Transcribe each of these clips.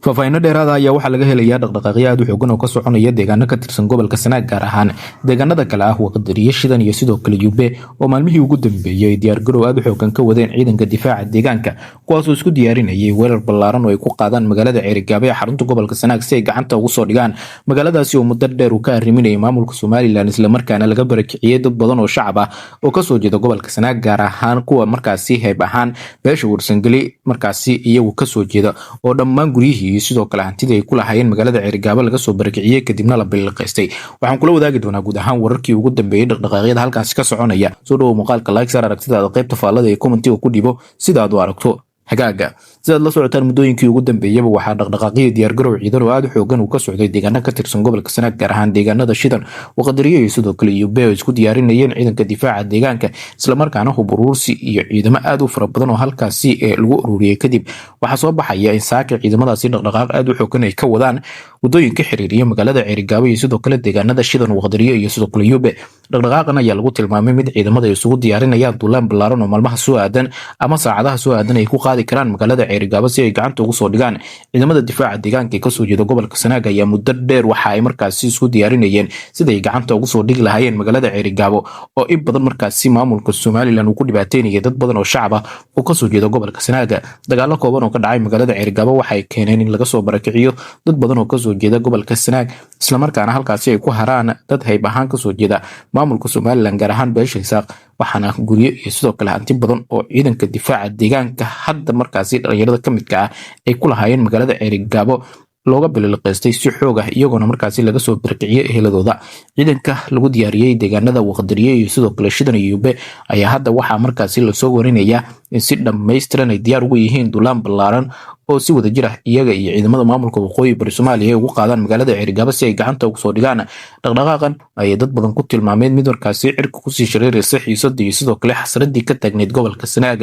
faahfaahinno dheeraada ayaa waxaa laga helayaa dhaqdhaqaaqyo aad u xoogan oo ka soconaya deegaano ka tirsan gobolka Sanaag gaar ahaan deegaanada kale ah Waqdariye Shidan iyo sidoo kale Yube oo maalmihii ugu dambeeyay diyaargarow aad u xoogan ka wadeen ciidanka difaaca deegaanka kuwaas oo isku diyaarinayay weerar ballaaran oo ay ku qaadaan magaalada Ceerigaabo ee xarunta gobolka Sanaag si ay gacanta ugu soo dhigaan magaaladaasi oo muddo dheer uu ka arriminayay maamulka Somaliland isla markaana laga barakiciyay dad badan oo shacab ah oo ka soo jeeda gobolka Sanaag gaar ahaan kuwa markaasi hayb ahaan beesha Warsangali markaasi iyagu ka soo jeeda oo dhammaan guryihii sidoo kale hantida ay ku lahaayeen magaalada Ceerigaabo laga soo barakiciyay kadibna la bilqaystay waxaan kula wadaagi doonaa guud ahaan wararkii ugu dambeeyay dhaqdhaqaaqyada halkaas ka soconaya soo dhaw muuqaalka like sar aragtidaada qaybta faallada ee commentiga ku dhibo sida aad u aragto hagaaga sidaad la socotaan muddooyinkii ugu dambeeyaba waxaa dhaqdhaqaaqyo diyaargarow ciidan oo aad u xoogan uu ka socday deegaano ka tirsan gobolka Sanaag gaar ahaan deegaanada Shidan Waqdariye iyo sidoo kale Yube oo isku diyaarinayeen ciidanka difaaca deegaanka isla markaana hub uruursi iyo ciidamo aad u fara badan oo halkaasi lagu ururiyay kadib waxaa soo baxaya in saaka ciidamadaasi dhaqdhaqaaq aad u xoogan ay ka wadaan wadooyinka xiriiriya magaalada Ceerigaabo iyo sidoo kale deegaanada Shidan Waqdariye iyo sidoo kale Yube dhaqdhaqaaqan ayaa lagu tilmaamay mid ciidamada ay isugu diyaarinayaan duulaan ballaaran oo maalmaha soo aadan ama saacadaha soo aadan ay ku qaadi karaan magaalada Ceerigaabo si ay gacanta ugu soo dhigaan ciidamada difaaca deegaanka ee ka soo jeeda gobolka Sanaag ayaa muddo dheer waxa ay markaasi isku diyaarinayeen sida ay gacanta ugu soo dhigi lahaayeen magaalada Ceerigaabo oo in badan markaasi maamulka Somaliland uu ku dhibaateynayay dad badan oo shacab ah oo ka soo jeeda gobolka Sanaag dagaalo kooban oo ka dhacay magaalada Ceerigaabo waxay keeneen in laga soo barakiciyo dad badan oo ka soo jeeda gobolka Sanaag isla markaana halkaasi ay ku haraan dad hayb ahaan ka soo jeeda maamulka Somaliland gaar ahaan beesha Isaaq waxaana guryo iyo sidoo kale hanti badan oo ciidanka difaaca deegaanka hadda markaasi dhalinyarada ka midka ah ay ku lahaayeen magaalada Ceerigaabo looga bilqaystay si xoog ah iyagoona markaasi laga soo barkiciyay eheladooda ciidanka lagu diyaariyay deegaanada Waqdariye iyo sidoo kale Shidan iyo Yube ayaa hadda waxaa markaasi la soo warinayaa in si dhammaystiran ay diyaar ugu yihiin duulaan ballaaran oo si wada jir ah iyaga iyo ciidamada maamulka waqooyi bari Soomaaliya ay ugu qaadaan magaalada Ceerigaabo si ay gacanta ugu soo dhigaan dhaqdhaqaaqan ay dad badan ku tilmaameen mid markaasi cirka ku sii shareeraysa xiisadii iyo sidoo kale xasradii ka taagneed gobolka Sanaag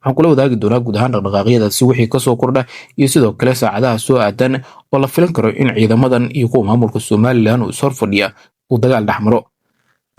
waxaan kula wadaagi doonaa guud ahaan dhaqdhaqaaqyadaasi wixii ka soo kordha iyo sidoo kale saacadaha soo aadan oo la filan karo in ciidamadan iyo kuwa maamulka Somaliland uu soo fadhiya uu dagaal dhaxmaro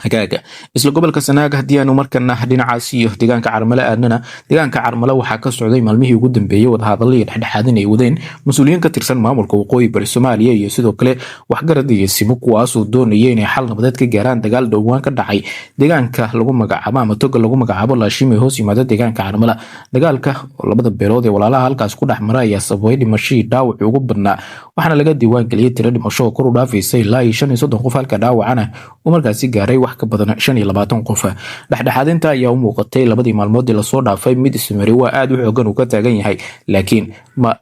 hagaaga isla gobolka Sanaag hadii aanu markana dhinacaas iyo deegaanka Carmale aadnana deegaanka Carmale waxaa ka socday maalmihii ugu dambeeyay wadahadallo dhexdhexaadin ay wadeen mas'uuliyiin ka tirsan maamulka waqooyi bari Soomaaliya iyo sidoo kale waxgarad iyo simo kuwaas oo doonayay inay xal nabadeed ka gaaraan dagaal dhowaan ka dhacay deegaanka lagu magacaabo ama toga lagu magacaabo Laashimo hoos yimaada deegaanka Carmale dagaalka labada beelood ee walaalaha halkaas ku dhaxmaray ayaa sababay dhimasho dhaawac ugu badnaa waxaana laga diiwaan galiyay tiro dhimasho oo kor u dhaafaysa ilaa 35 qof halka dhaawacana uu markaasi gaaray wax ka badan 25 qof dhexdhexaadinta ayaa u muuqatay labadii maalmood ee la soo dhaafay mid ismari waa aad u xoogan uu ka taagan yahay laakiin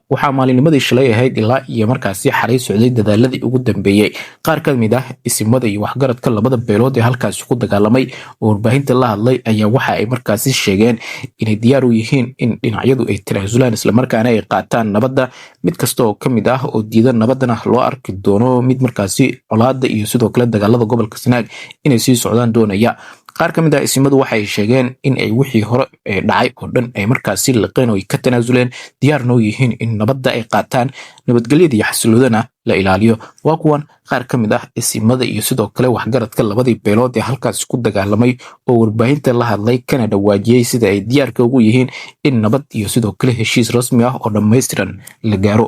waxa maalinimadii shalay ahayd ilaa iyo markaasi xaray socday dadaaladii ugu dambeeyay qaar ka mid ah isimada iyo waxgaradka labada beelood ee halkaas ku dagaalamay oo warbaahinta la hadlay ayaa waxa ay markaasi sheegeen inay diyaar u yihiin in dhinacyadu ay tiraasulaan isla markaana ay qaataan nabadda mid kasta oo ka mid ah oo diidan nabadana loo arki doono mid markaasi colaada iyo sidoo kale dagaalada gobolka Sanaag inay sii socdaan doonaya qaar ka mid ah isimadu waxay sheegeen in ay wixii hore dhacay oo dhan ay markaasi liqeen oo ay ka tanaasuleen diyaarna u yihiin in nabadda ay qaataan nabadgelyada iyo xasiloodana la ilaaliyo waa kuwan qaar ka mid ah isimada iyo sidoo kale waxgaradka labadii beelood ee halkaas ku dagaalamay oo warbaahinta la hadlay kana dhawaajiyay sida ay diyaarka ugu yihiin in nabad iyo sidoo kale heshiis rasmi ah oo dhammaystiran la gaaro